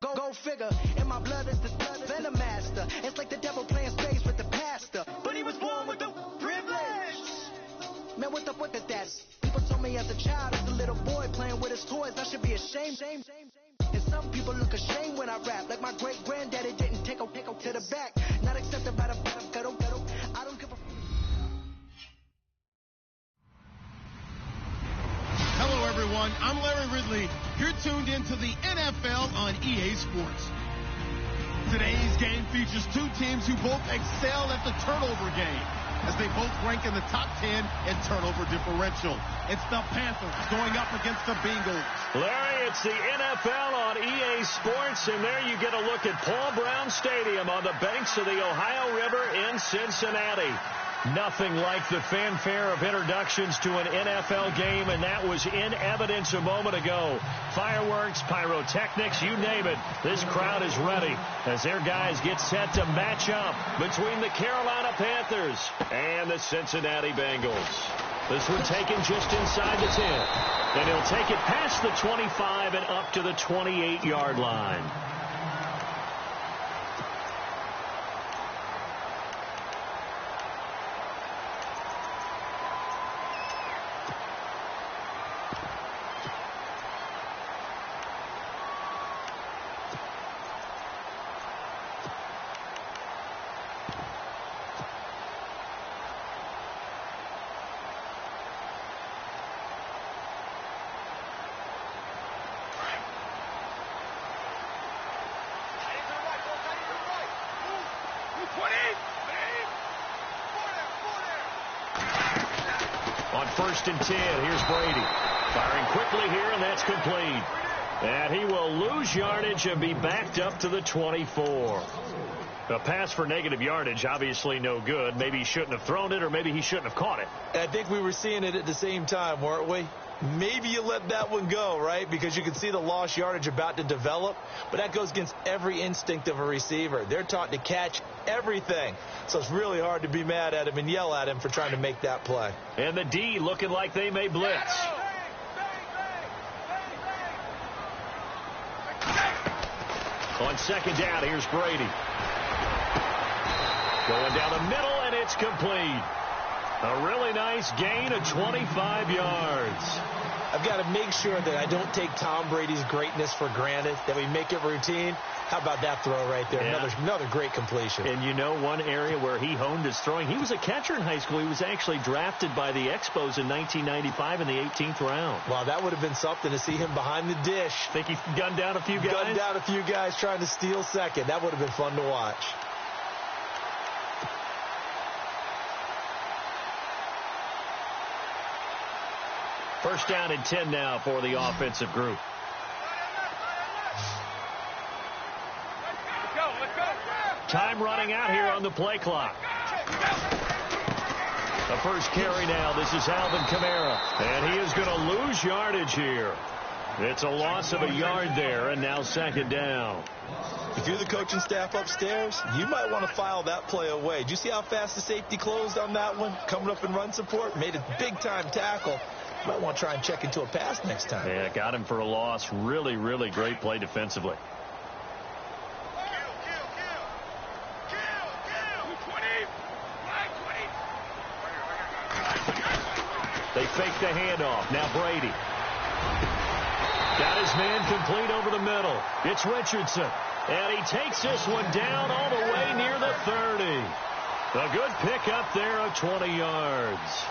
Go figure. In my blood is the venom master. It's like the devil playing space with the pastor. But he was born with the privilege. Man, what up with that? People told me as a child, as a little boy playing with his toys, I should be ashamed. And some people look ashamed when I rap. Like my great granddaddy didn't take a to the back. Not accepted by the ghetto. I don't give a. Hello, everyone. I'm Larry Ridley. You're tuned into the NFL on EA Sports. Today's game features two teams who both excel at the turnover game, as they both rank in the top 10 in turnover differential. It's the Panthers going up against the Bengals. Larry, it's the NFL on EA Sports, and there you get a look at Paul Brown Stadium on the banks of the Ohio River in Cincinnati. Nothing like the fanfare of introductions to an NFL game, and that was in evidence a moment ago. Fireworks, pyrotechnics, you name it. This crowd is ready as their guys get set to match up between the Carolina Panthers and the Cincinnati Bengals. This one taken just inside the 10, and he'll take it past the 25 and up to the 28-yard line. On 1st and 10, here's Brady. Firing quickly here, and that's complete. And he will lose yardage and be backed up to the 24. A pass for negative yardage, obviously no good. Maybe he shouldn't have thrown it, or maybe he shouldn't have caught it. I think we were seeing it at the same time, weren't we? Maybe you let that one go, right? Because you can see the lost yardage about to develop. But that goes against every instinct of a receiver. They're taught to catch everything. So it's really hard to be mad at him and yell at him for trying to make that play. And the D looking like they may blitz. On 2nd down, here's Brady. Going down the middle, and it's complete. A really nice gain of 25 yards. I've got to make sure that I don't take Tom Brady's greatness for granted, that we make it routine. How about that throw right there? Yeah. Another great completion. And you know one area where he honed his throwing? He was a catcher in high school. He was actually drafted by the Expos in 1995 in the 18th round. Wow, that would have been something to see him behind the dish. Think he gunned down a few guys? Gunned down a few guys trying to steal second. That would have been fun to watch. First down and 10 now for the offensive group. Time running out here on the play clock. The first carry now. This is Alvin Kamara. And he is going to lose yardage here. It's a loss of a yard there, and now 2nd down. If you're the coaching staff upstairs, you might want to file that play away. Did you see how fast the safety closed on that one? Coming up in run support, made a big-time tackle. Might want to try and check into a pass next time. Yeah, got him for a loss. Really, really great play defensively. They fake the handoff. Now Brady. Got his man complete over the middle. It's Richardson. And he takes this one down all the way near the 30. A good pick up there of 20 yards.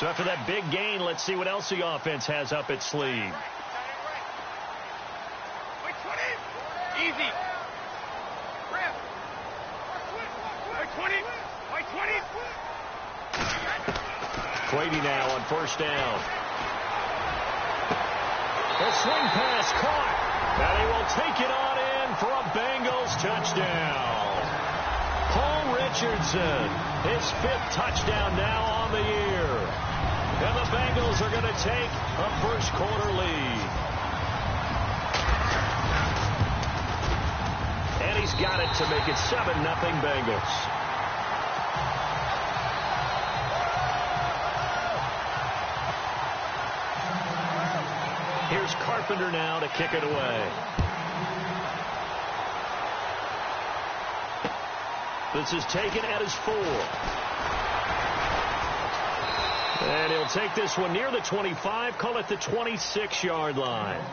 So after that big gain, let's see what else the offense has up its sleeve. Easy. Brady now on 1st down. The swing pass caught. And he will take it on in for a Bengals touchdown. Paul Richardson, his 5th touchdown now on the year. And the Bengals are going to take a first-quarter lead. And he's got it to make it 7-0 Bengals. Here's Carpenter now to kick it away. This is taken at his 4. And he'll take this one near the 25, call it the 26-yard line.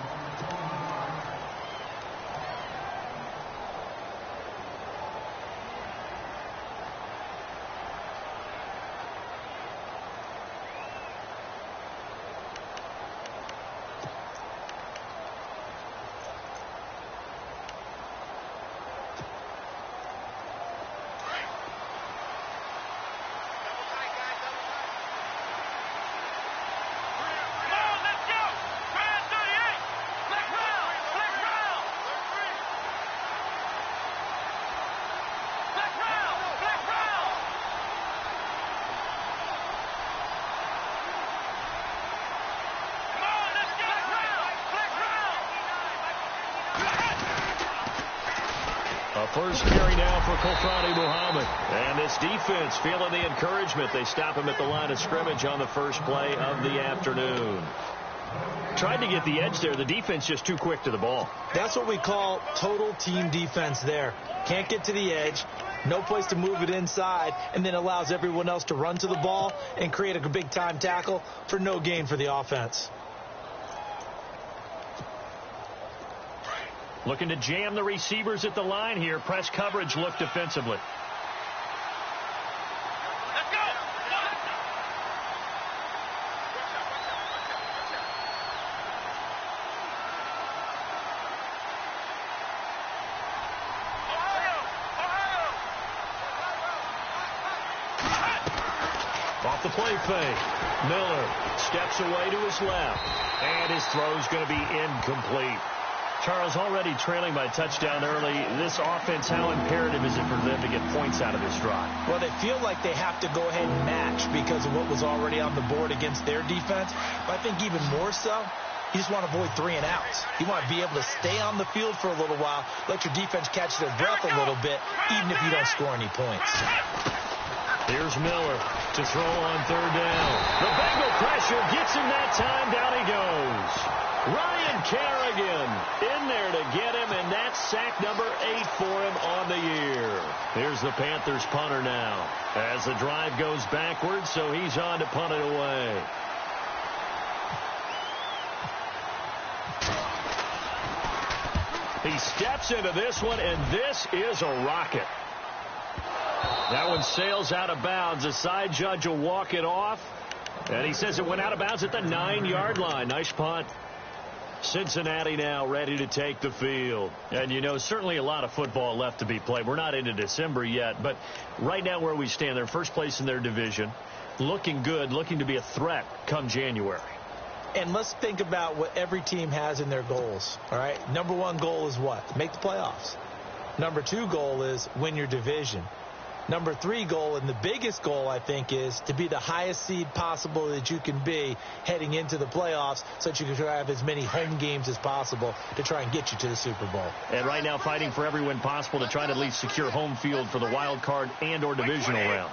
First carry now for Kofrani Muhammad. And this defense feeling the encouragement. They stop him at the line of scrimmage on the first play of the afternoon. Tried to get the edge there. The defense just too quick to the ball. That's what we call total team defense there. Can't get to the edge. No place to move it inside. And then allows everyone else to run to the ball and create a big-time tackle for no gain for the offense. Looking to jam the receivers at the line here. Press coverage look defensively. Let's go! Off the play fake. Miller steps away to his left. And his throw's going to be incomplete. Charles, already trailing by a touchdown early. This offense, how imperative is it for them to get points out of this drive? Well, they feel like they have to go ahead and match because of what was already on the board against their defense. But I think even more so, you just want to avoid 3 and outs. You want to be able to stay on the field for a little while, let your defense catch their breath a little bit, even if you don't score any points. Here's Miller to throw on 3rd down. The Bengal pressure gets him that time. Down he goes. Ryan Kerrigan in there to get him, and that's sack number 8 for him on the year. Here's the Panthers punter now as the drive goes backwards, so he's on to punt it away. He steps into this one, and this is a rocket. That one sails out of bounds. The side judge will walk it off, and he says it went out of bounds at the 9-yard line. Nice punt. Cincinnati now ready to take the field. And, you know, certainly a lot of football left to be played. We're not into December yet, but right now where we stand, they're first place in their division, looking good, looking to be a threat come January. And let's think about what every team has in their goals, all right? Number 1 goal is what? Make the playoffs. Number 2 goal is win your division. Number 3 goal, and the biggest goal, I think, is to be the highest seed possible that you can be heading into the playoffs so that you can have as many home games as possible to try and get you to the Super Bowl. And right now fighting for every win possible to try to at least secure home field for the wild card and or divisional round.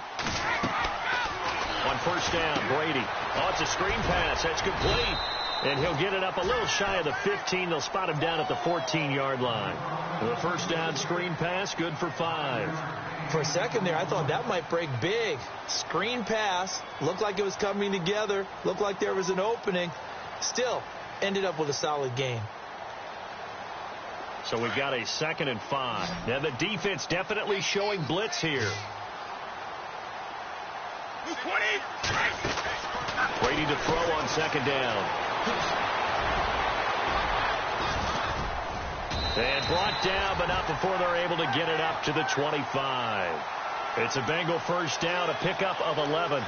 On 1st down, Brady. Oh, it's a screen pass. That's complete. And he'll get it up a little shy of the 15. They'll spot him down at the 14-yard line. The 1st down screen pass, good for 5. For a second there, I thought that might break big. Screen pass. Looked like it was coming together. Looked like there was an opening. Still, ended up with a solid gain. So we've got a 2nd and 5. Now the defense definitely showing blitz here. 20. Brady to throw on 2nd down. And brought down, but not before they're able to get it up to the 25. It's a Bengal 1st down, a pickup of 11.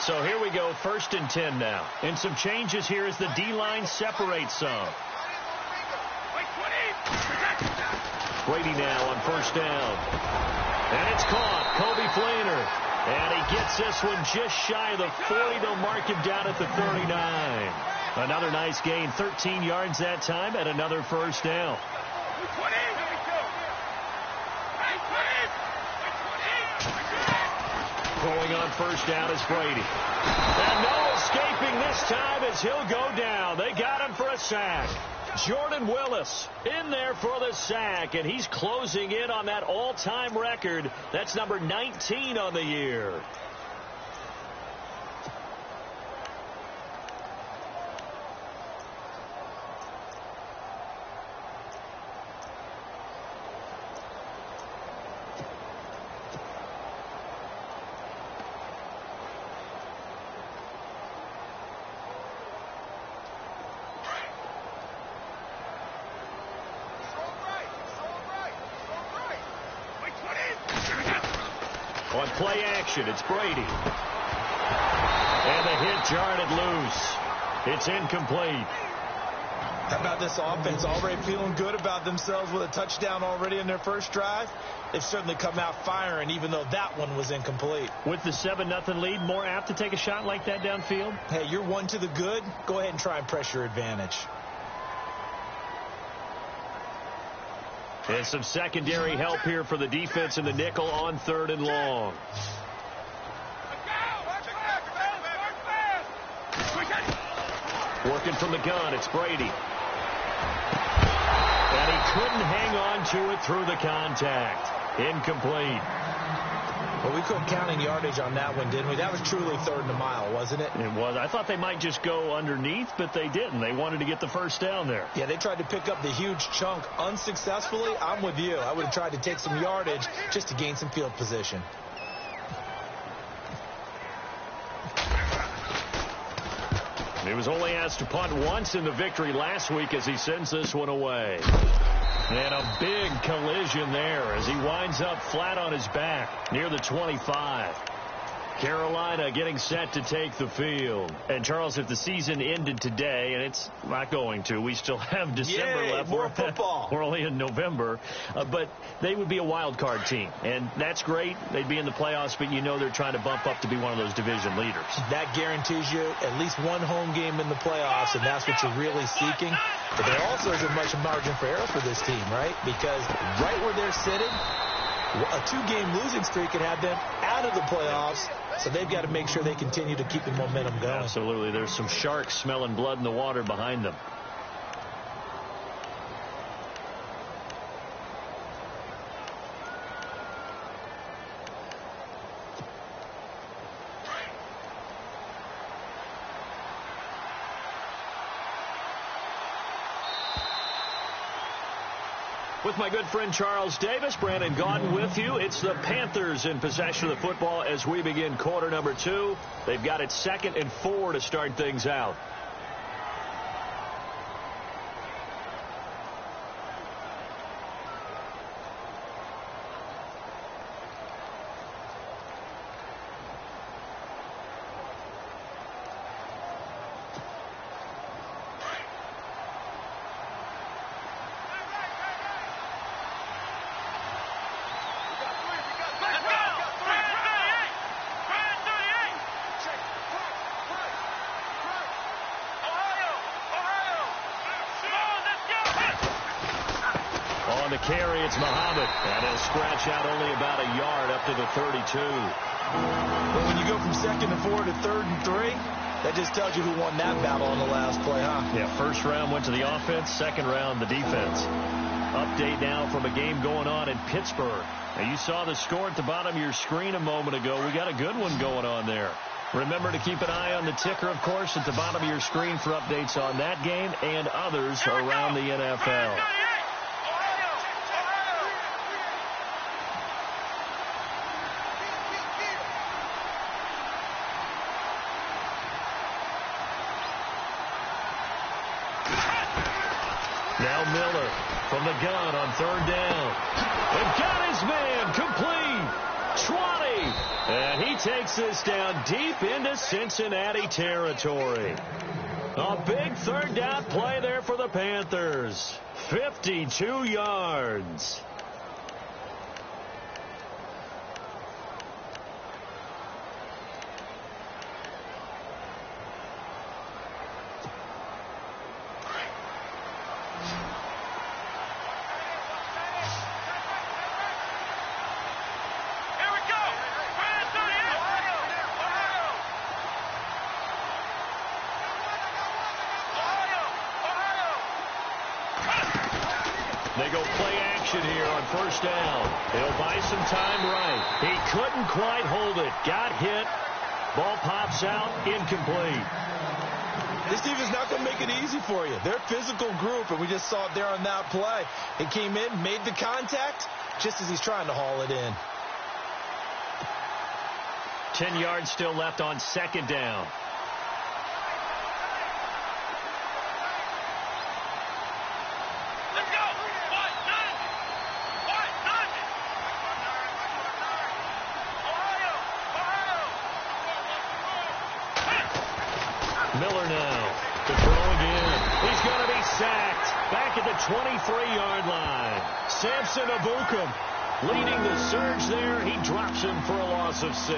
So here we go, 1st and 10 now. And some changes here as the D-line separates some. Brady now on 1st down. And it's caught. Kobe Fleener. And he gets this one just shy of the 40. They'll mark him down at the 39. Another nice gain, 13 yards that time, and another 1st down. Going on 1st down is Brady. And no escaping this time as he'll go down. They got him for a sack. Jordan Willis in there for the sack, and he's closing in on that all-time record. That's number 19 on the year. On play action, it's Brady. And the hit jarred it loose. It's incomplete. How about this offense? Already feeling good about themselves with a touchdown already in their first drive. They've certainly come out firing, even though that one was incomplete. With the 7-0 lead, more apt to take a shot like that downfield? Hey, you're one to the good. Go ahead and try and press your advantage. And some secondary help here for the defense in the nickel on 3rd and long. Working from the gun, it's Brady. And he couldn't hang on to it through the contact. Incomplete. Well, we couldn't count in yardage on that one, didn't we? That was truly 3rd and a mile, wasn't it? It was. I thought they might just go underneath, but they didn't. They wanted to get the 1st down there. Yeah, they tried to pick up the huge chunk unsuccessfully. I'm with you. I would have tried to take some yardage just to gain some field position. He was only asked to punt once in the victory last week as he sends this one away. And a big collision there as he winds up flat on his back near the 25. Carolina getting set to take the field. And, Charles, if the season ended today, and it's not going to, we still have December left. More football. We're only in November. But they would be a wild card team. And that's great. They'd be in the playoffs, but you know they're trying to bump up to be one of those division leaders. That guarantees you at least one home game in the playoffs, and that's what you're really seeking. But there also isn't much margin for error for this team, right? Because right where they're sitting, a 2-game losing streak could have them out of the playoffs. So they've got to make sure they continue to keep the momentum going. Absolutely. There's some sharks smelling blood in the water behind them. With my good friend Charles Davis, Brandon Gaudin with you. It's the Panthers in possession of the football as we begin quarter number 2. They've got it 2nd and 4 to start things out. On the carry, it's Muhammad. And he'll scratch out only about a yard up to the 32. Well, when you go from 2nd and 4 to 3rd and 3, that just tells you who won that battle on the last play, huh? Yeah, 1st round went to the offense, 2nd round the defense. Update now from a game going on in Pittsburgh. Now, you saw the score at the bottom of your screen a moment ago. We got a good one going on there. Remember to keep an eye on the ticker, of course, at the bottom of your screen for updates on that game and others around the NFL. Now Miller from the gun on 3rd down. And got his man complete. 20. And he takes this down deep into Cincinnati territory. A big third down play there for the Panthers. 52 yards. They go play action here on first down. He'll buy some time right. He couldn't quite hold it. Got hit. Ball pops out. Incomplete. This defense is not going to make it easy for you. They're a physical group, and we just saw it there on that play. He came in, made the contact, just as he's trying to haul it in. 10 yards still left on second down. Miller now to throw again. He's going to be sacked back at the 23-yard line. Samson Abukum leading the surge there. He drops him for a loss of 6.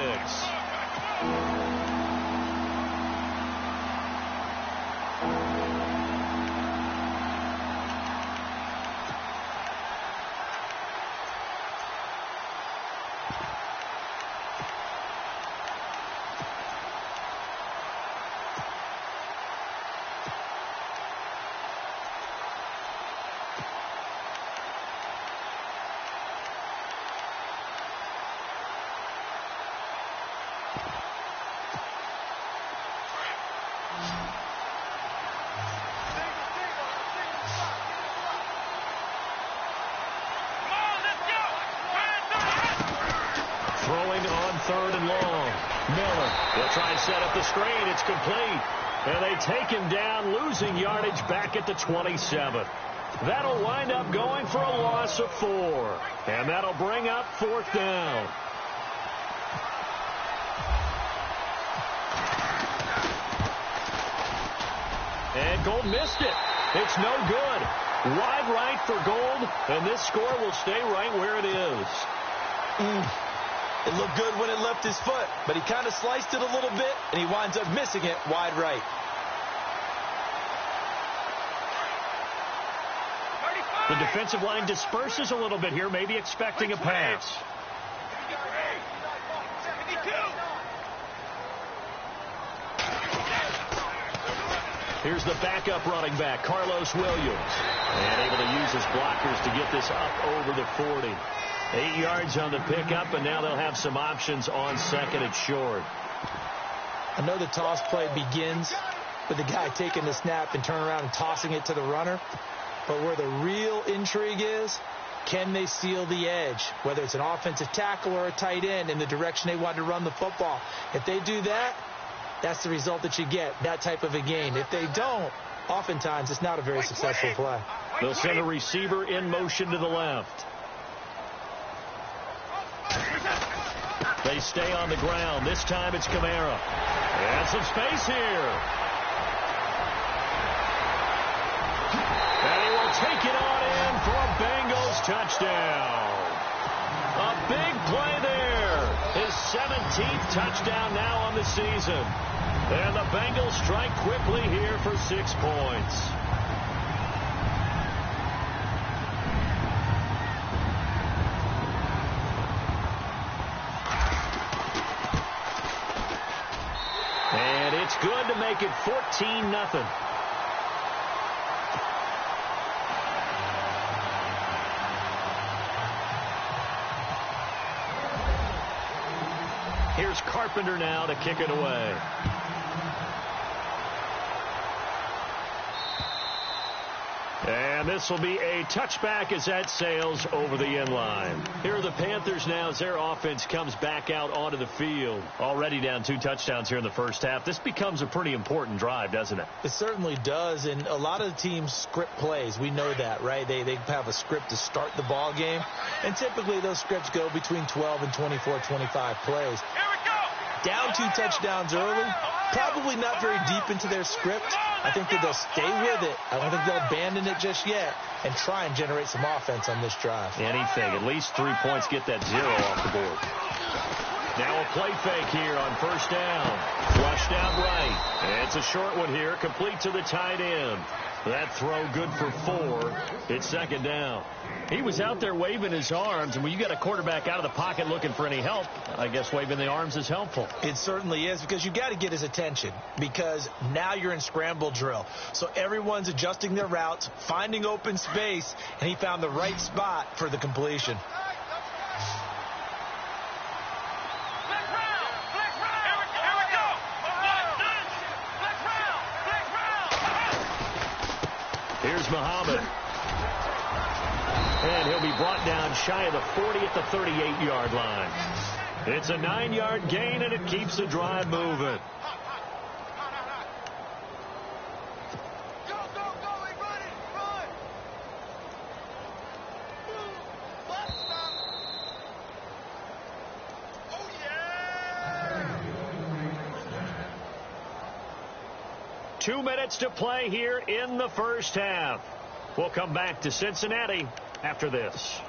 Throwing on third and long. Miller will try and set up the screen. It's complete. And they take him down, losing yardage back at the 27. That'll wind up going for a loss of 4. And that'll bring up fourth down. And Gold missed it. It's no good. Wide right for Gold, and this score will stay right where it is. It looked good when it left his foot, but he kind of sliced it a little bit, and he winds up missing it wide right. The defensive line disperses a little bit here, maybe expecting a pass. Here's the backup running back, Carlos Williams. And able to use his blockers to get this up over the 40. 8 yards on the pickup, and now they'll have some options on second and short. I know the toss play begins with the guy taking the snap and turning around and tossing it to the runner. But where the real intrigue is, can they seal the edge, whether it's an offensive tackle or a tight end, in the direction they want to run the football? If they do that, that's the result that you get, that type of a gain. If they don't, oftentimes it's not a very successful play. They'll send a receiver in motion to the left. They stay on the ground. This time it's Kamara. And some space here. And he will take it on in for a Bengals touchdown. A big play there. His 17th touchdown now on the season. And the Bengals strike quickly here for 6 points. And it's good to make it 14-0. Here's Carpenter now to kick it away. And this will be a touchback as that sails over the end line. Here are the Panthers now as their offense comes back out onto the field. Already down 2 touchdowns here in the first half. This becomes a pretty important drive, doesn't it? It certainly does, and a lot of the teams script plays. We know that, right? They have a script to start the ball game, and typically those scripts go between 12 and 24, 25 plays. Here we go. Down 2 touchdowns early, probably not very deep into their script. I think that they'll stay with it. I don't think they'll abandon it just yet and try and generate some offense on this drive. Anything. At least 3 points, get that 0 off the board. Now a play fake here on first down. Flushed out right. And it's a short one here, complete to the tight end. That throw good for 4. It's second down. He was out there waving his arms, and when you got a quarterback out of the pocket looking for any help, I guess waving the arms is helpful. It certainly is, because you got to get his attention, because now you're in scramble drill. So everyone's adjusting their routes, finding open space, and he found the right spot for the completion. Here's Muhammad. And he'll be brought down shy of the 40 at the 38-yard line. It's a 9-yard gain, and it keeps the drive moving. Run! 2 minutes to play here in the first half. We'll come back to Cincinnati after this.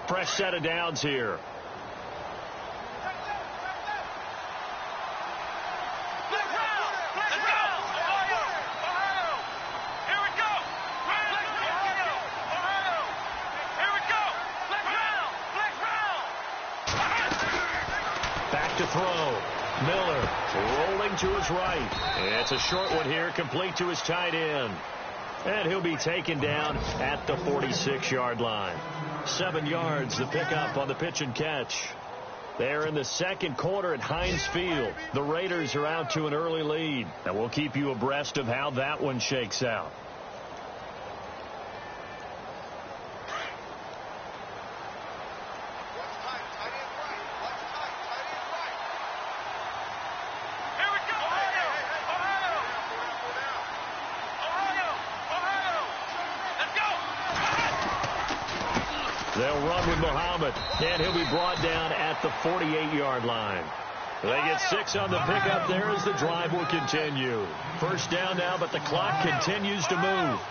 Fresh set of downs here. Back to throw. Miller rolling to his right. It's a short one here, complete to his tight end. And he'll be taken down at the 46-yard line. 7 yards, the pickup on the pitch and catch. They're in the second quarter at Heinz Field. The Raiders are out to an early lead. And we'll keep you abreast of how that one shakes out. They'll run with Muhammad, and he'll be brought down at the 48-yard line. They get 6 on the pickup there as the drive will continue. First down now, but the clock continues to move.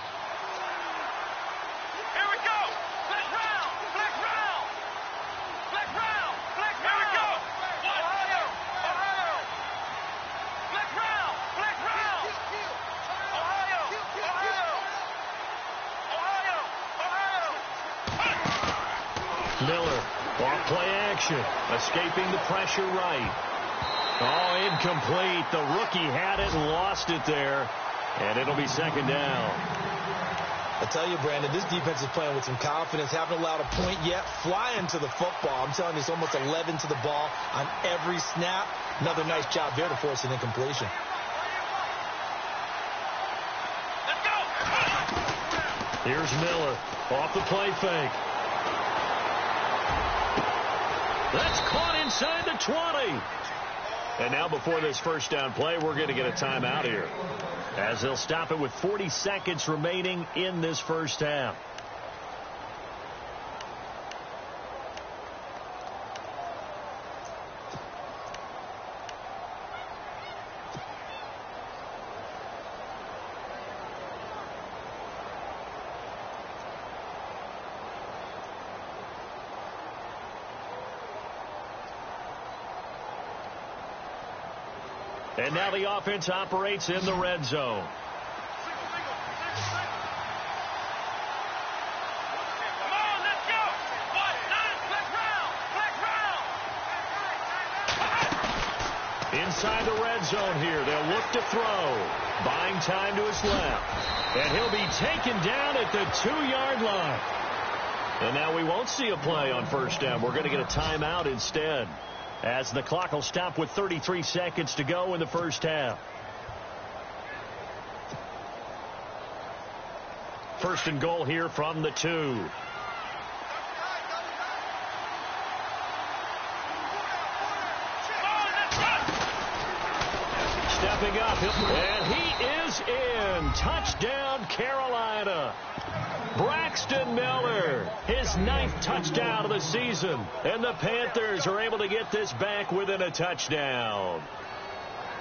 Miller, off play action, escaping the pressure right. Oh, incomplete. The rookie had it and lost it there, and it'll be second down. I tell you, Brandon, this defense is playing with some confidence. Haven't allowed a point yet. Flying to the football. I'm telling you, it's almost 11 to the ball on every snap. Another nice job there to force an incompletion. Here's Miller, off the play fake. That's caught inside the 20. And now before this first down play, we're going to get a timeout here, as they'll stop it with 40 seconds remaining in this first half. And now the offense operates in the red zone. Inside the red zone here. They'll look to throw. Buying time to his left. And he'll be taken down at the 2-yard line. And now we won't see a play on first down. We're going to get a timeout instead, as the clock will stop with 33 seconds to go in the first half. First and goal here from the 2. Stepping up, and he is in. Touchdown, Carolina. Braxton Miller, his 9th touchdown of the season. And the Panthers are able to get this back within a touchdown.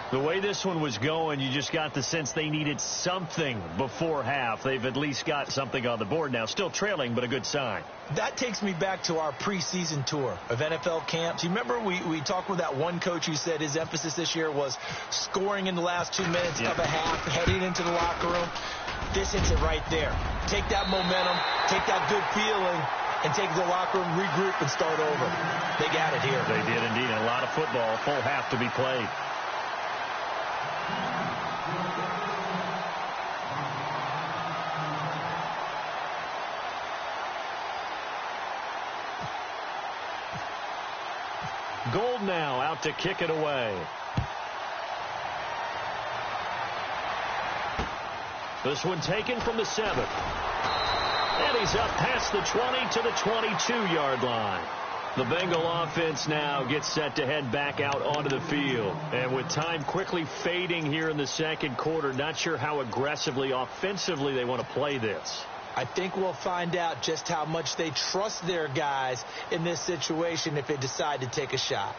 The way this one was going, you just got the sense they needed something before half. They've at least got something on the board now. Still trailing, but a good sign. That takes me back to our preseason tour of NFL camps. You remember we talked with that one coach who said his emphasis this year was scoring in the last 2 minutes of a half, heading into the locker room. This hits it right there. Take that momentum, take that good feeling, and take the locker room, regroup, and start over. They got it here. They did indeed. A lot of football, full half to be played. Gold now out to kick it away. This one taken from the 7. And he's up past the 20 to the 22-yard line. The Bengal offense now gets set to head back out onto the field. And with time quickly fading here in the second quarter, not sure how aggressively, offensively they want to play this. I think we'll find out just how much they trust their guys in this situation if they decide to take a shot.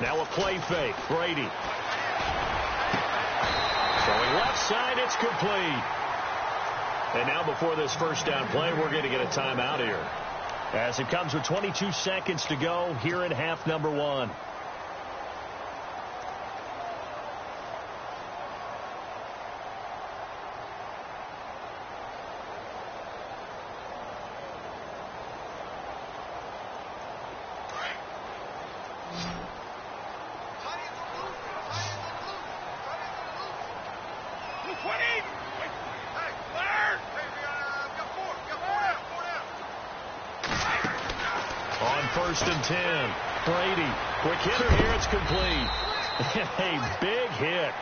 Now a play fake. Brady. Going left side, it's complete. And now before this first down play, we're going to get a timeout here. As it comes with 22 seconds to go here in half number 1. First and 10. Brady, quick hitter here. It's complete. A big hit.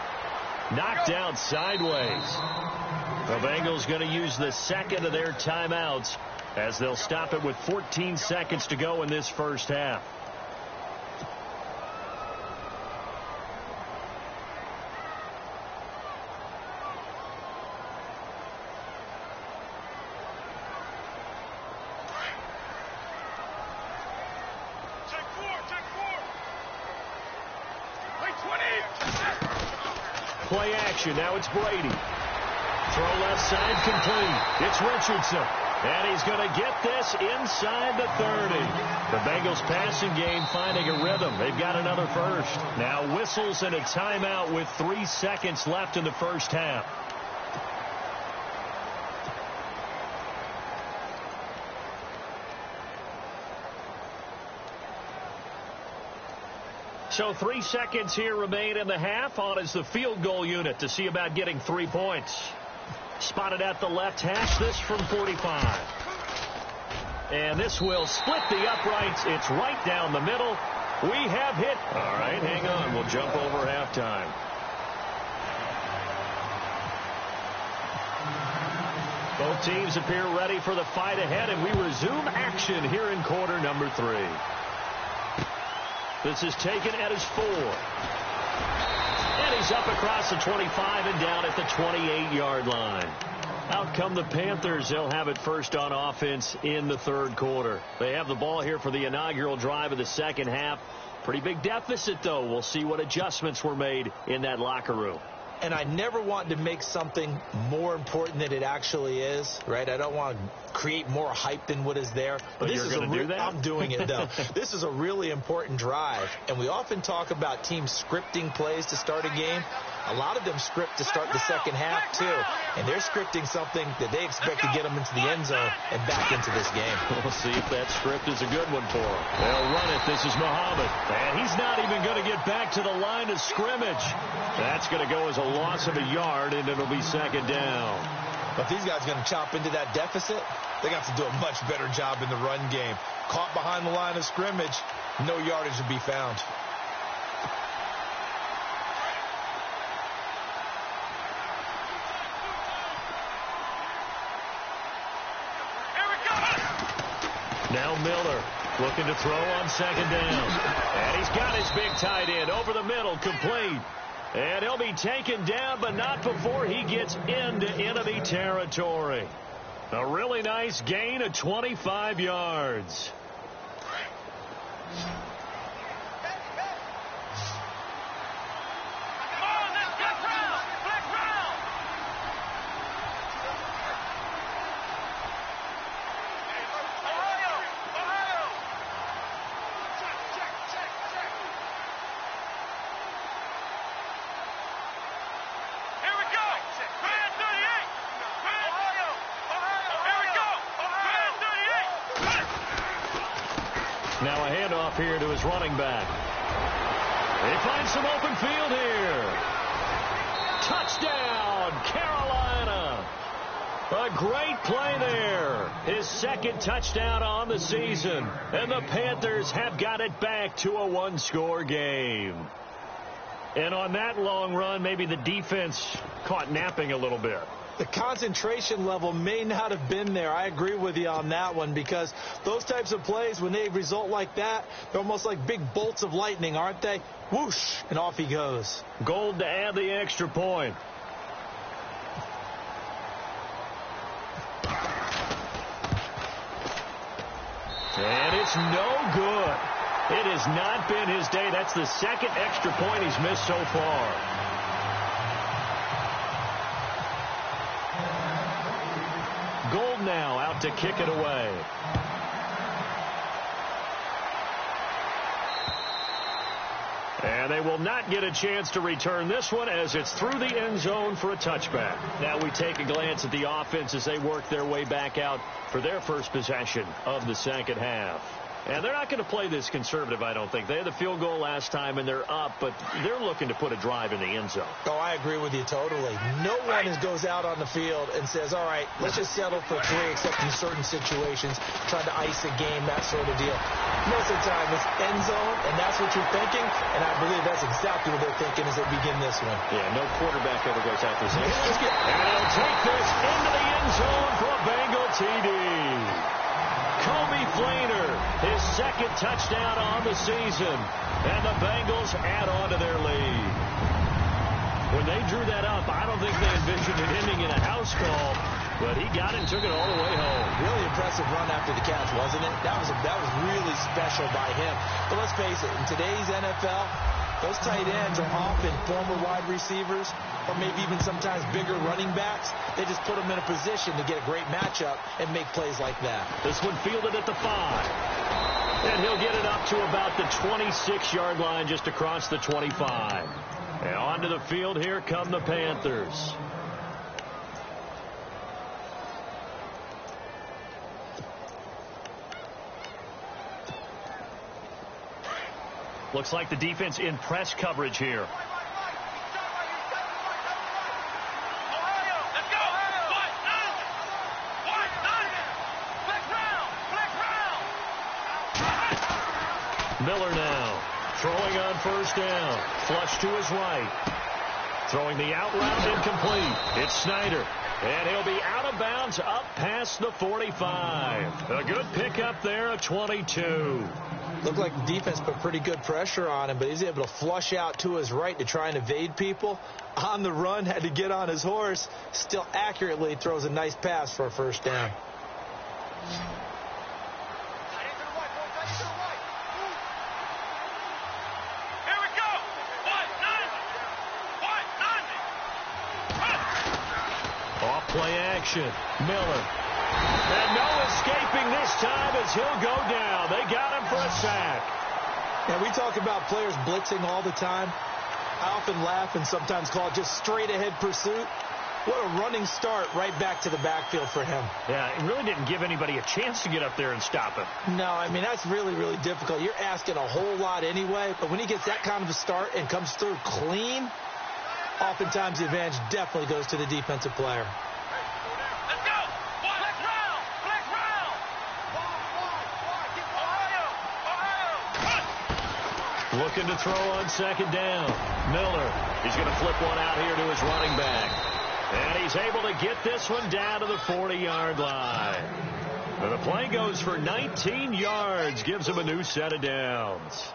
Knocked out sideways. The Bengals going to use the second of their timeouts as they'll stop it with 14 seconds to go in this first half. Play action. Now it's Brady. Throw left side complete. It's Richardson. And he's going to get this inside the 30. The Bengals passing game finding a rhythm. They've got another first. Now whistles and a timeout with 3 seconds left in the first half. So 3 seconds here remain in the half. On is the field goal unit to see about getting 3 points. Spotted at the left hash, this from 45. And this will split the uprights. It's right down the middle. We have hit. All right, hang on. We'll jump over halftime. Both teams appear ready for the fight ahead, and we resume action here in quarter number 3. This is taken at his 4. And he's up across the 25 and down at the 28-yard line. Out come the Panthers. They'll have it first on offense in the third quarter. They have the ball here for the inaugural drive of the second half. Pretty big deficit, though. We'll see what adjustments were made in that locker room. And I never want to make something more important than it actually is, right? I don't want to create more hype than what is there. But you're going to do that? I'm doing it, though. This is a really important drive. And we often talk about teams scripting plays to start a game. A lot of them script to start the second half, too. And they're scripting something that they expect to get them into the end zone and back into this game. We'll see if that script is a good one for them. They'll run it. This is Muhammad. And he's not even going to get back to the line of scrimmage. That's going to go as a loss of a yard, and it'll be second down. But these guys are going to chop into that deficit. They got to do a much better job in the run game. Caught behind the line of scrimmage, no yardage to be found. Now Miller. Looking to throw on second down. And he's got his big tight end over the middle, complete. And he'll be taken down, but not before he gets into enemy territory. A really nice gain of 25 yards. Now a handoff here to his running back. He finds some open field here. Touchdown, Carolina. A great play there. His second touchdown on the season. And the Panthers have got it back to a one-score game. And on that long run, maybe the defense caught napping a little bit. The concentration level may not have been there. I agree with you on that one, because those types of plays, when they result like that, they're almost like big bolts of lightning, aren't they? Whoosh, and off he goes. Gold to add the extra point. And it's no good. It has not been his day. That's the second extra point he's missed so far. Gold now out to kick it away. And they will not get a chance to return this one, as it's through the end zone for a touchback. Now we take a glance at the offense as they work their way back out for their first possession of the second half. And they're not going to play this conservative, I don't think. They had the field goal last time, and they're up, but they're looking to put a drive in the end zone. Oh, I agree with you totally. No one goes out on the field and says, all right, let's just settle for 3, except in certain situations, trying to ice a game, that sort of deal. Most of the time, it's end zone, and that's what you're thinking, and I believe that's exactly what they're thinking as they begin this one. Yeah, no quarterback ever goes out this. And he'll take this into the end zone for a Bengal TD. Kobe Flainer, his second touchdown on the season. And the Bengals add on to their lead. When they drew that up, I don't think they envisioned it ending in a house call, but he got it and took it all the way home. Really impressive run after the catch, wasn't it? That was really special by him. But let's face it, in today's NFL, those tight ends are often former wide receivers, or maybe even sometimes bigger running backs. They just put them in a position to get a great matchup and make plays like that. This one fielded at the 5. And he'll get it up to about the 26-yard line, just across the 25. And onto the field, here come the Panthers. Looks like the defense in press coverage here. Miller now throwing on first down. Flush to his right. Throwing the out route incomplete. It's Snyder. And he'll be out of bounds up past the 45. A good pickup there of 22. Looked like the defense put pretty good pressure on him, but he's able to flush out to his right to try and evade people. On the run, had to get on his horse. Still accurately throws a nice pass for a first down. Play action. Miller. And no escaping this time as he'll go down. They got him for a sack. And we talk about players blitzing all the time. I often laugh and sometimes call it just straight ahead pursuit. What a running start right back to the backfield for him. Yeah, it really didn't give anybody a chance to get up there and stop him. No, I mean, that's really, really difficult. You're asking a whole lot anyway, but when he gets that kind of a start and comes through clean, oftentimes the advantage definitely goes to the defensive player. Looking to throw on second down. Miller. He's going to flip one out here to his running back. And he's able to get this one down to the 40-yard line. And the play goes for 19 yards, gives him a new set of downs.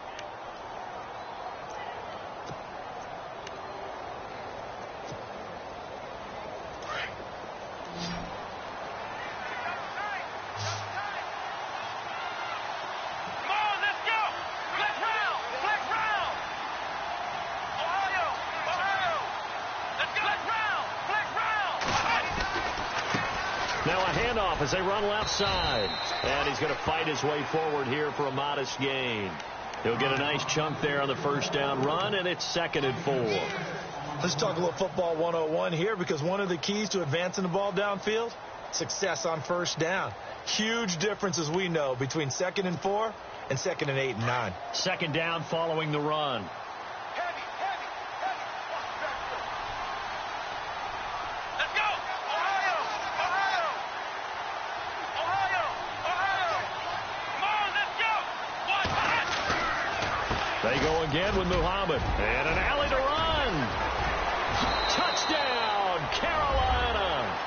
Now a handoff as they run left side. And he's going to fight his way forward here for a modest gain. He'll get a nice chunk there on the first down run, and it's 2nd and 4. Let's talk a little football 101 here, because one of the keys to advancing the ball downfield, success on first down. Huge difference, as we know, between 2nd and 4 and 2nd and 8 and 9. 2nd down following the run. They go again with Muhammad. And an alley to run. Touchdown, Carolina.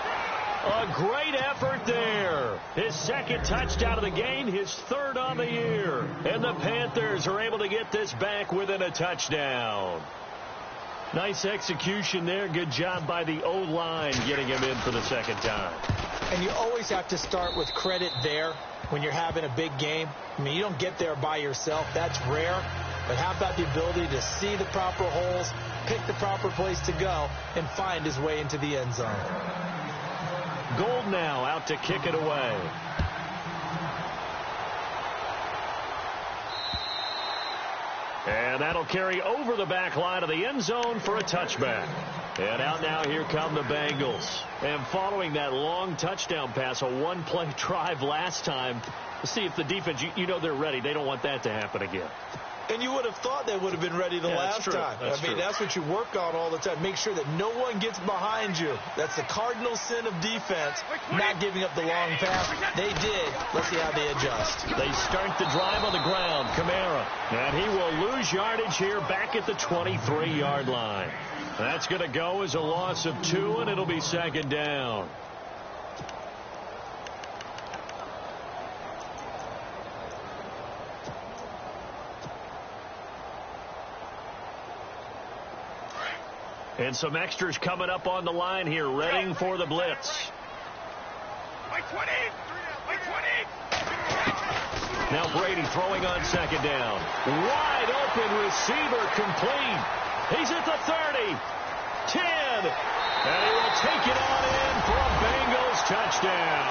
A great effort there. His 2nd touchdown of the game, his 3rd on the year. And the Panthers are able to get this back within a touchdown. Nice execution there. Good job by the O-line getting him in for the 2nd time. And you always have to start with credit there when you're having a big game. I mean, you don't get there by yourself. That's rare. But how about the ability to see the proper holes, pick the proper place to go, and find his way into the end zone? Gold now out to kick it away. And that'll carry over the back line of the end zone for a touchback. And out now, here come the Bengals. And following that long touchdown pass, a one-play drive last time, see if the defense, you know they're ready. They don't want that to happen again. And you would have thought they would have been ready the last time. I mean, that's what you work on all the time. Make sure that no one gets behind you. That's the cardinal sin of defense, not giving up the long pass. They did. Let's see how they adjust. They start the drive on the ground. Kamara. And he will lose yardage here back at the 23-yard line. That's going to go as a loss of 2, and it'll be 2nd down. And some extras coming up on the line here, readying for the blitz. Now Brady throwing on 2nd down. Wide open receiver, complete. He's at the 30, 10, and he will take it on in for a Bengals touchdown.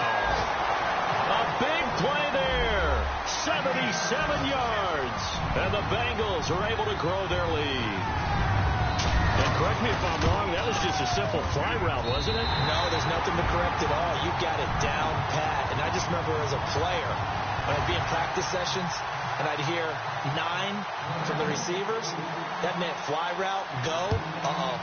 A big play there, 77 yards, and the Bengals are able to grow their lead. And correct me if I'm wrong, that was just a simple fly route, wasn't it? No, there's nothing to correct at all. You got it down pat. And I just remember as a player, when I'd be in practice sessions, and I'd hear 9 from the receivers, that meant fly route, go,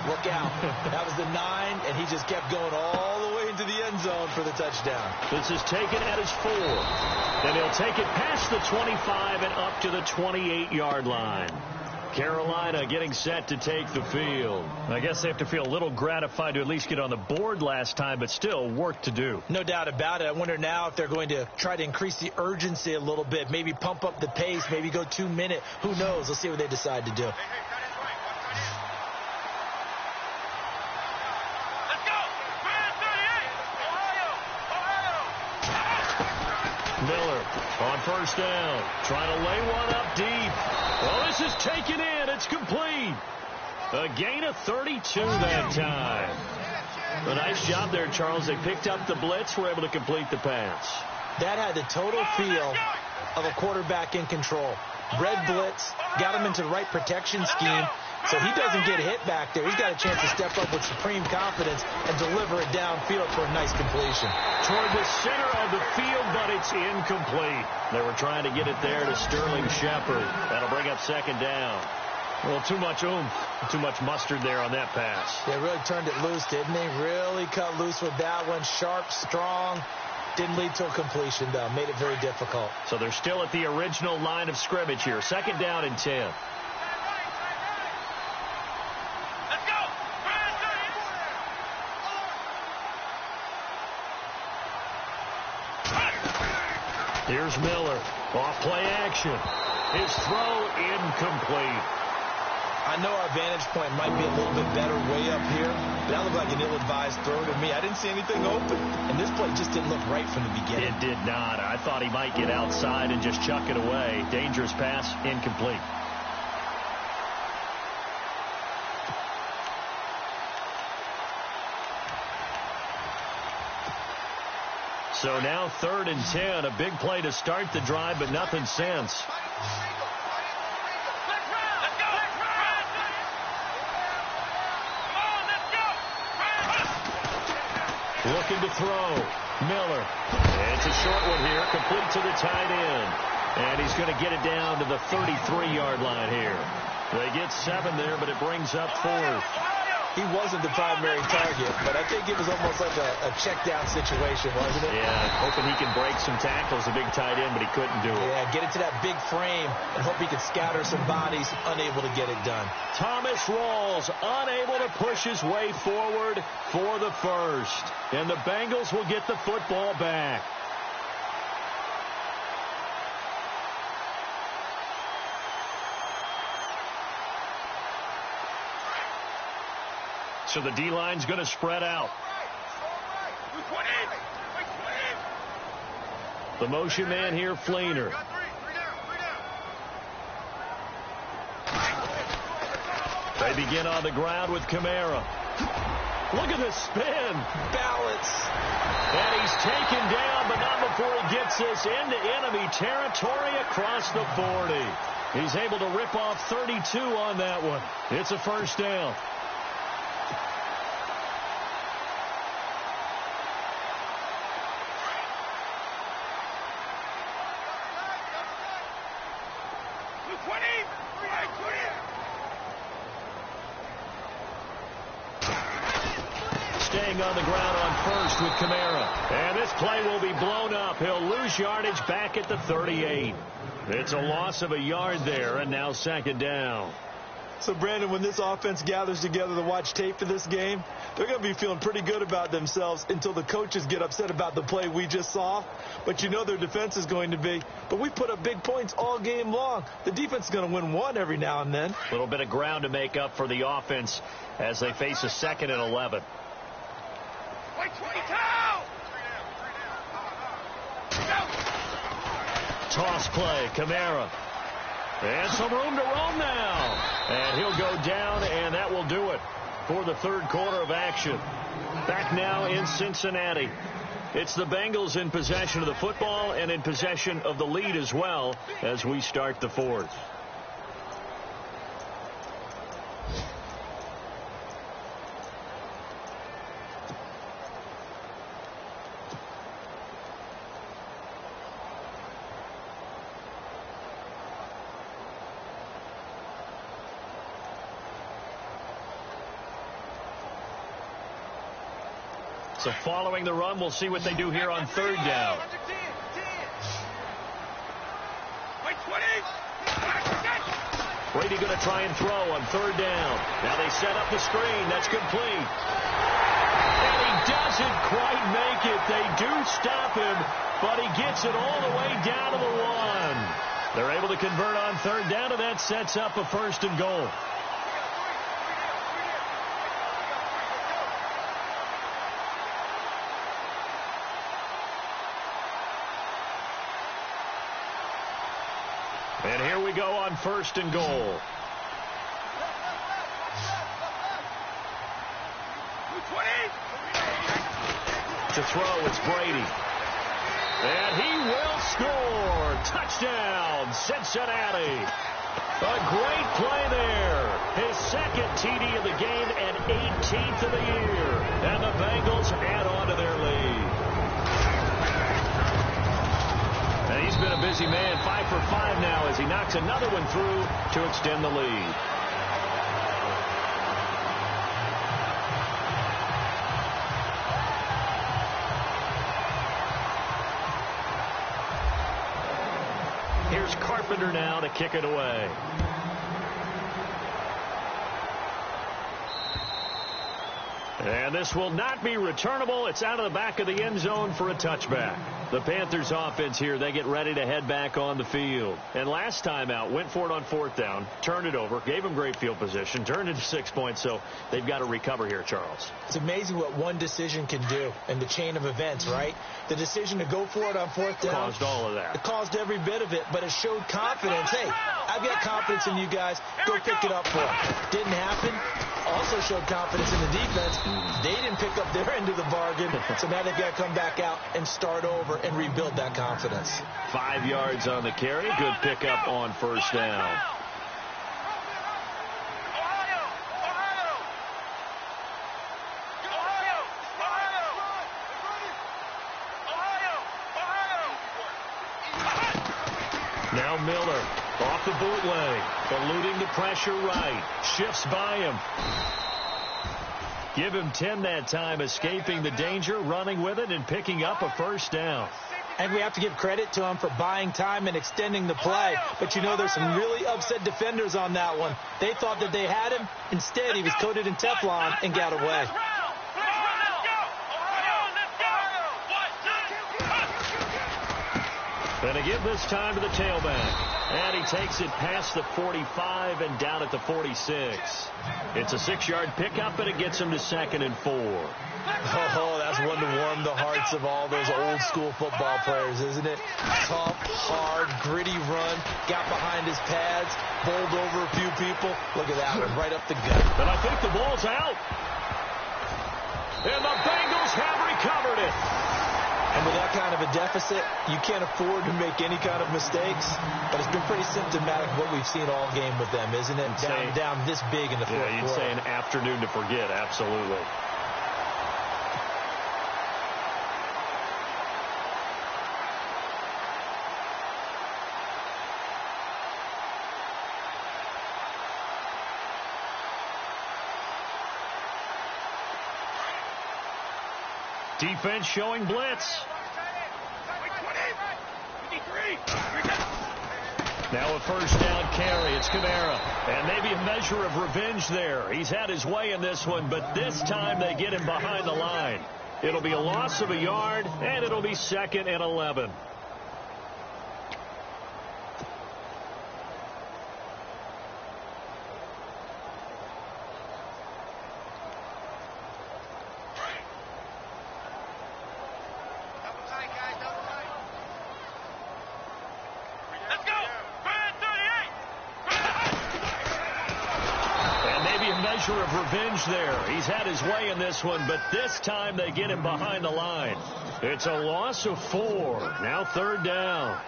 look out. That was the 9, and he just kept going all the way into the end zone for the touchdown. This is taken at his 4. And he'll take it past the 25 and up to the 28-yard line. Carolina getting set to take the field. I guess they have to feel a little gratified to at least get on the board last time, but still work to do. No doubt about it. I wonder now if they're going to try to increase the urgency a little bit, maybe pump up the pace, maybe go 2-minute. Who knows? Let's see what they decide to do. Miller on first down, trying to lay one up deep. Well, this is taken in. It's complete. A gain of 32 that time. A nice job there, Charles. They picked up the blitz, were able to complete the pass. That had the total feel of a quarterback in control. Red blitz, got him into the right protection scheme, so he doesn't get hit back there. He's got a chance to step up with supreme confidence and deliver it downfield for a nice completion. Toward the center of the field, but it's incomplete. They were trying to get it there to Sterling Shepard. That'll bring up 2nd down. Well, too much oomph, too much mustard there on that pass. They really turned it loose, didn't they? Really cut loose with that one. Sharp, strong. Didn't lead to a completion, though. Made it very difficult. So they're still at the original line of scrimmage here. 2nd down and 10. Here's Miller. Off play action. His throw incomplete. I know our vantage point might be a little bit better way up here, but that looked like an ill-advised throw to me. I didn't see anything open, and this play just didn't look right from the beginning. It did not. I thought he might get outside and just chuck it away. Dangerous pass, incomplete. So now 3rd and 10. A big play to start the drive, but nothing since. Looking to throw. Miller. It's a short one here. Complete to the tight end. And he's going to get it down to the 33-yard line here. They get 7 there, but it brings up 4th. He wasn't the primary target, but I think it was almost like a check-down situation, wasn't it? Yeah, hoping he can break some tackles, a big tight end, but he couldn't do it. Yeah, get it to that big frame and hope he can scatter some bodies, unable to get it done. Thomas Rawls unable to push his way forward for the first. And the Bengals will get the football back. So the D-line's going to spread out. The motion man here, Fleener. They begin on the ground with Kamara. Look at the spin. Balance. And he's taken down, but not before he gets this into enemy territory across the 40. He's able to rip off 32 on that one. It's a first down. Staying on the ground on first with Kamara. And this play will be blown up. He'll lose yardage back at the 38. It's a loss of a yard there, and now 2nd down. So, Brandon, when this offense gathers together to watch tape for this game, they're going to be feeling pretty good about themselves until the coaches get upset about the play we just saw. But you know their defense is going to be. But we put up big points all game long. The defense is going to win one every now and then. A little bit of ground to make up for the offense as they face a 2nd and 11. Toss play, Kamara. And some room to roam now. And he'll go down, and that will do it for the 3rd quarter of action. Back now in Cincinnati. It's the Bengals in possession of the football and in possession of the lead as well as we start the 4th. So following the run, we'll see what they do here on 3rd down. Brady going to try and throw on 3rd down. Now they set up the screen. That's complete. And he doesn't quite make it. They do stop him, but he gets it all the way down to the 1. They're able to convert on 3rd down, and that sets up a 1st and goal. And here we go on 1st and goal. To throw, it's Brady. And he will score. Touchdown, Cincinnati. A great play there. His 2nd TD of the game and 18th of the year. And the Bengals add on to their lead. And he's been a busy man, 5 for 5 now as he knocks another one through to extend the lead. Here's Carpenter now to kick it away. And this will not be returnable. It's out of the back of the end zone for a touchback. The Panthers offense here, they get ready to head back on the field. And last time out, went for it on 4th down, turned it over, gave them great field position, turned it to 6 points, so they've got to recover here, Charles. It's amazing what one decision can do in the chain of events, right? The decision to go for it on 4th down. Caused all of that. It caused every bit of it, but it showed confidence. Hey, I've got confidence in you guys. Go pick it up for it. Didn't happen. Also showed confidence in the defense. They didn't pick up their end of the bargain, so now they've got to come back out and start over and rebuild that confidence. 5 yards on the carry. Good pickup on 1st down. Now Miller off the bootleg, eluding the pressure right, shifts by him. Give him 10 that time, escaping the danger, running with it, and picking up a 1st down. And we have to give credit to him for buying time and extending the play. But you know, there's some really upset defenders on that one. They thought that they had him. Instead, he was coated in Teflon and got away. And again this time to the tailback. And he takes it past the 45 and down at the 46. It's a 6-yard pickup, and it gets him to 2nd and 4. Oh, that's one to warm the hearts of all those old-school football players, isn't it? Tough, hard, gritty run, got behind his pads, bowled over a few people. Look at that one, right up the gut. And I think the ball's out. And the Bengals have recovered it. And with that kind of a deficit, you can't afford to make any kind of mistakes. But it's been pretty symptomatic of what we've seen all game with them, isn't it? Down this big in the fourth quarter. You'd say an afternoon to forget, absolutely. Defense showing blitz. Now a 1st down carry. It's Kamara. And maybe a measure of revenge there. He's had his way in this one, but this time they get him behind the line. It'll be a loss of a yard, and it'll be 2nd and 11. Of revenge there. He's had his way in this one, but this time they get him behind the line. It's a loss of 4. Now 3rd down.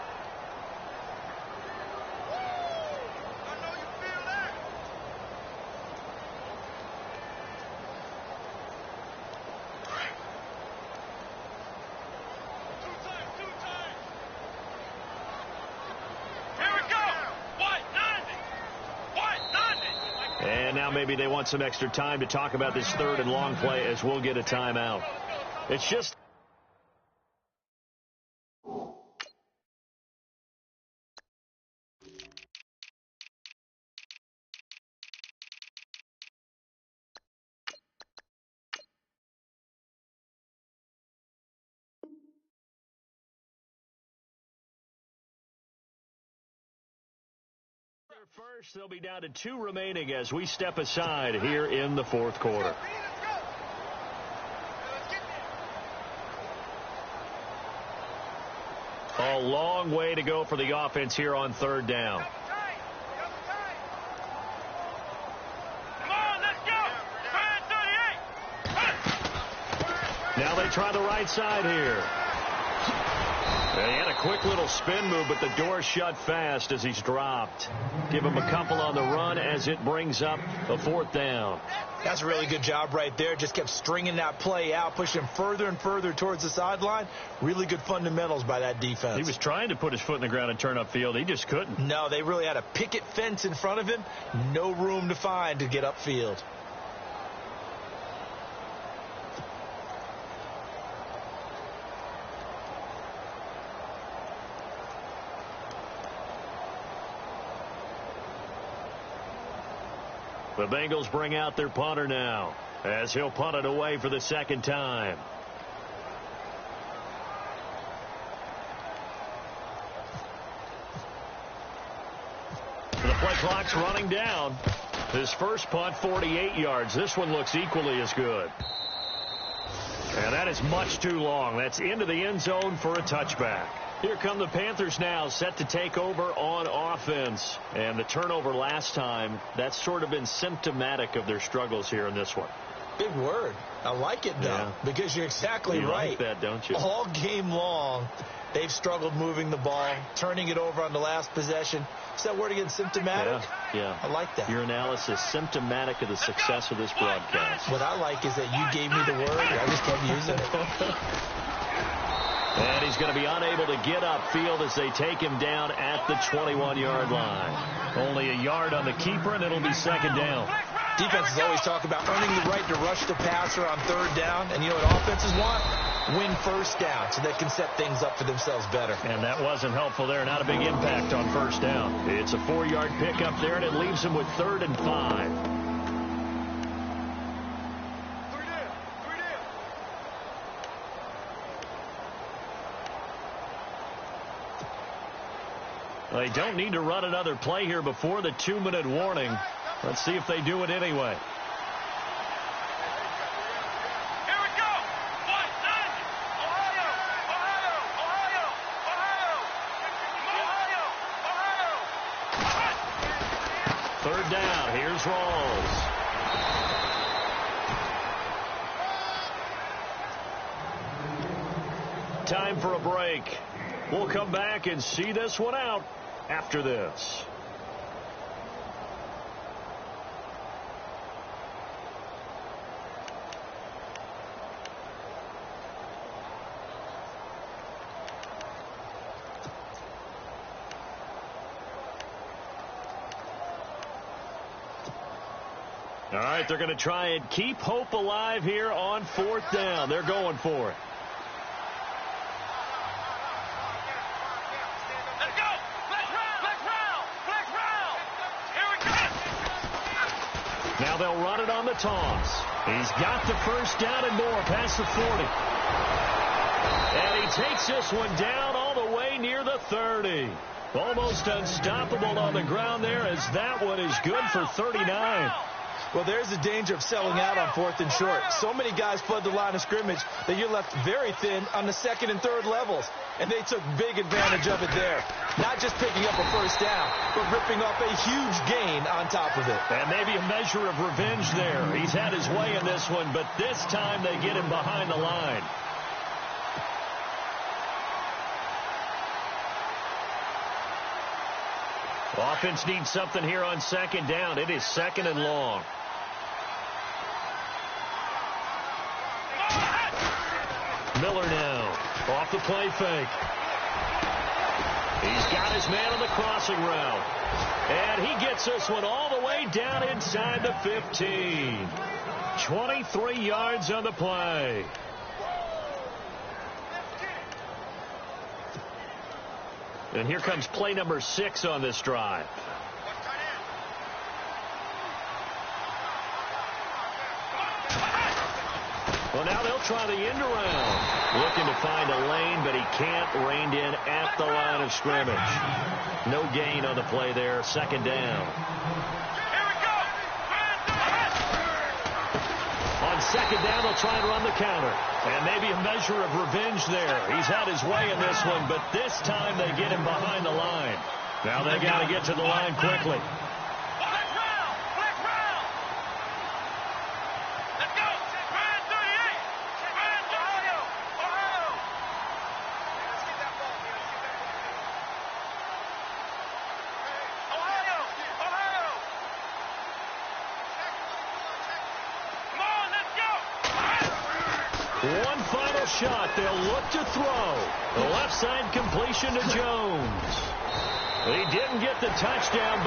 And now maybe they want some extra time to talk about this 3rd and long play as we'll get a timeout. It's just... First, they'll be down to 2 remaining as we step aside here in the 4th quarter. A long way to go for the offense here on 3rd down. Now they try the right side here. He had a quick little spin move, but the door shut fast as he's dropped. Give him a couple on the run as it brings up a 4th down. That's a really good job right there. Just kept stringing that play out, pushing him further and further towards the sideline. Really good fundamentals by that defense. He was trying to put his foot in the ground and turn upfield. He just couldn't. No, they really had a picket fence in front of him. No room to find to get upfield. The Bengals bring out their punter now as he'll punt it away for the 2nd time. clock's running down. His first punt, 48 yards. This one looks equally as good. And that is much too long. That's into the end zone for a touchback. Here come the Panthers now, set to take over on offense. And the turnover last time, that's sort of been symptomatic of their struggles here in this one. Big word. I like it, though, because you're exactly right. You like that, don't you? All game long, they've struggled moving the ball, turning it over on the last possession. Is that word again, symptomatic? Yeah. I like that. Your analysis, symptomatic of the success of this broadcast. What I like is that you gave me the word, and I just kept using it. And he's going to be unable to get upfield as they take him down at the 21-yard line. Only a yard on the keeper, and it'll be second down. Defenses always talk about earning the right to rush the passer on third down. And you know what offenses want? Win first down so they can set things up for themselves better. And that wasn't helpful there. Not a big impact on first down. It's a 4-yard pickup there, and it leaves them with 3rd and 5. They don't need to run another play here before the 2-minute warning. Let's see if they do it anyway. Here we go. 1-9. Ohio. Third down. Here's Rawls. Time for a break. We'll come back and see this one out after this. All right, they're going to try and keep hope alive here on 4th down. They're going for it. Let's go. Flex round. Here we go. Now they'll run it on the toss. He's got the first down and more past the 40. And he takes this one down all the way near the 30. Almost unstoppable on the ground there as that one is good for 39. Well, there's the danger of selling out on 4th and short. So many guys flood the line of scrimmage that you're left very thin on the 2nd and 3rd levels. And they took big advantage of it there. Not just picking up a first down, but ripping off a huge gain on top of it. And maybe a measure of revenge there. He's had his way in this one, but this time they get him behind the line. Offense needs something here on 2nd down. It is 2nd and long. Miller now off the play fake. He's got his man on the crossing route. And he gets this one all the way down inside the 15. 23 yards on the play. And here comes play number 6 on this drive. Well, now they'll try the end around. Looking to find a lane, but he can't. Reined in at the line of scrimmage. No gain on the play there. 2nd down. Here we go. On 2nd down, they'll try and run the counter. And maybe a measure of revenge there. He's had his way in this one, but this time they get him behind the line. Now they got to get to the line quickly. One final shot. They'll look to throw. The left side completion to Jones. He didn't get the touchdown,